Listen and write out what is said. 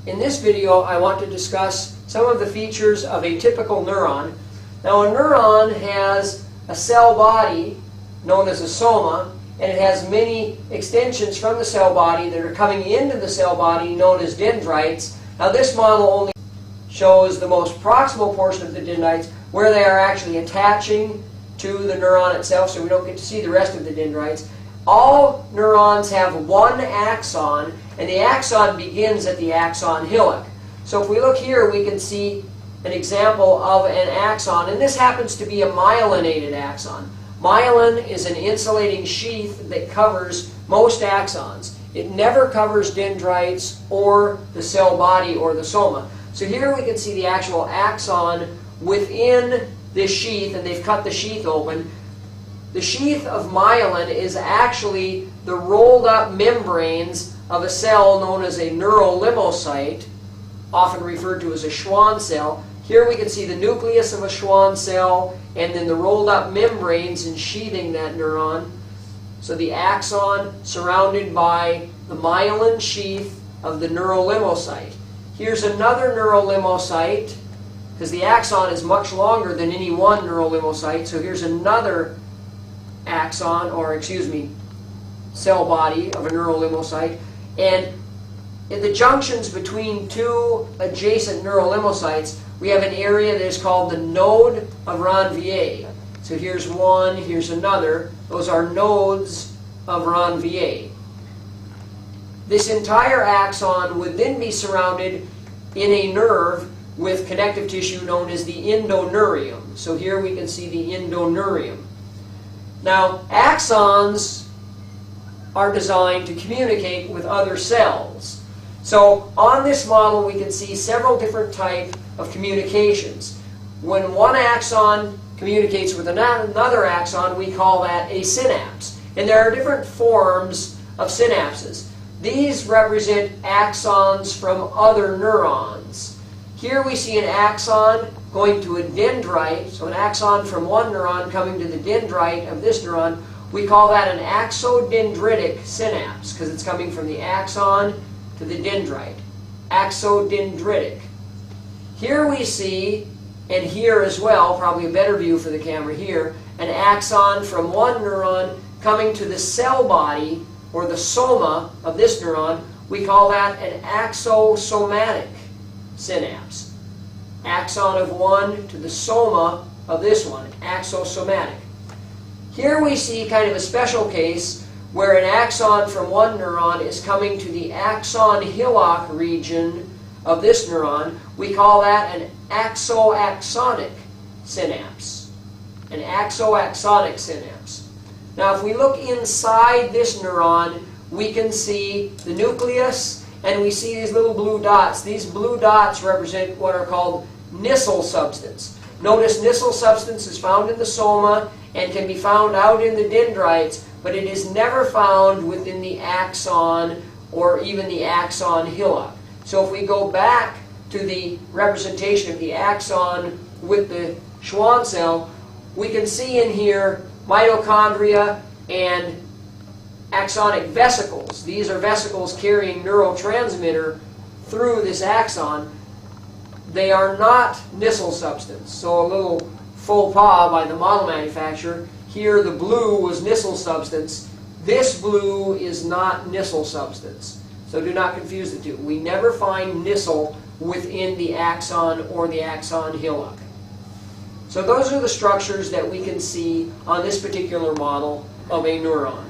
In this video, I want to discuss some of the features of a typical neuron. Now, a neuron has a cell body known as a soma, and it has many extensions from the cell body that are coming into the cell body known as dendrites. Now, this model only shows the most proximal portion of the dendrites where they are actually attaching to the neuron itself, so we don't get to see the rest of the dendrites. All neurons have one axon, and the axon begins at the axon hillock. So if we look here, we can see an example of an axon, and this happens to be a myelinated axon. Myelin is an insulating sheath that covers most axons. It never covers dendrites or the cell body or the soma. So here we can see the actual axon within this sheath, and they've cut the sheath open. The sheath of myelin is actually the rolled up membranes of a cell known as a neurolimocyte, often referred to as a Schwann cell. Here we can see the nucleus of a Schwann cell and then the rolled up membranes ensheathing that neuron. So the axon surrounded by the myelin sheath of the neurolimocyte. Here's another neurolimocyte, because the axon is much longer than any one neurolimocyte. So here's another axon, or excuse me, cell body of a neurolimocyte. And in the junctions between two adjacent neurolimocytes, we have an area that is called the node of Ranvier. So here's one, here's another. Those are nodes of Ranvier. This entire axon would then be surrounded in a nerve with connective tissue known as the endoneurium. So here we can see the endoneurium. Now, axons are designed to communicate with other cells. So on this model, we can see several different types of communications. When one axon communicates with another axon, we call that a synapse. And there are different forms of synapses. These represent axons from other neurons. Here we see an axon going to a dendrite, so an axon from one neuron coming to the dendrite of this neuron. We call that an axodendritic synapse, because it's coming from the axon to the dendrite. Axodendritic. Here we see, and here as well, probably a better view for the camera here, an axon from one neuron coming to the cell body, or the soma of this neuron. We call that an axosomatic synapse. Axon of one to the soma of this one, axosomatic. Here we see kind of a special case where an axon from one neuron is coming to the axon hillock region of this neuron. We call that an axoaxonic synapse. An axoaxonic synapse. Now if we look inside this neuron, we can see the nucleus, and we see these little blue dots. These blue dots represent what are called Nissl substance. Notice Nissl substance is found in the soma and can be found out in the dendrites, but it is never found within the axon or even the axon hillock. So if we go back to the representation of the axon with the Schwann cell, we can see in here mitochondria and axonic vesicles. These are vesicles carrying neurotransmitter through this axon. They are not Nissl substance. So a little faux pas by the model manufacturer. Here the blue was Nissl substance. This blue is not Nissl substance. So do not confuse the two. We never find Nissl within the axon or the axon hillock. So those are the structures that we can see on this particular model of a neuron.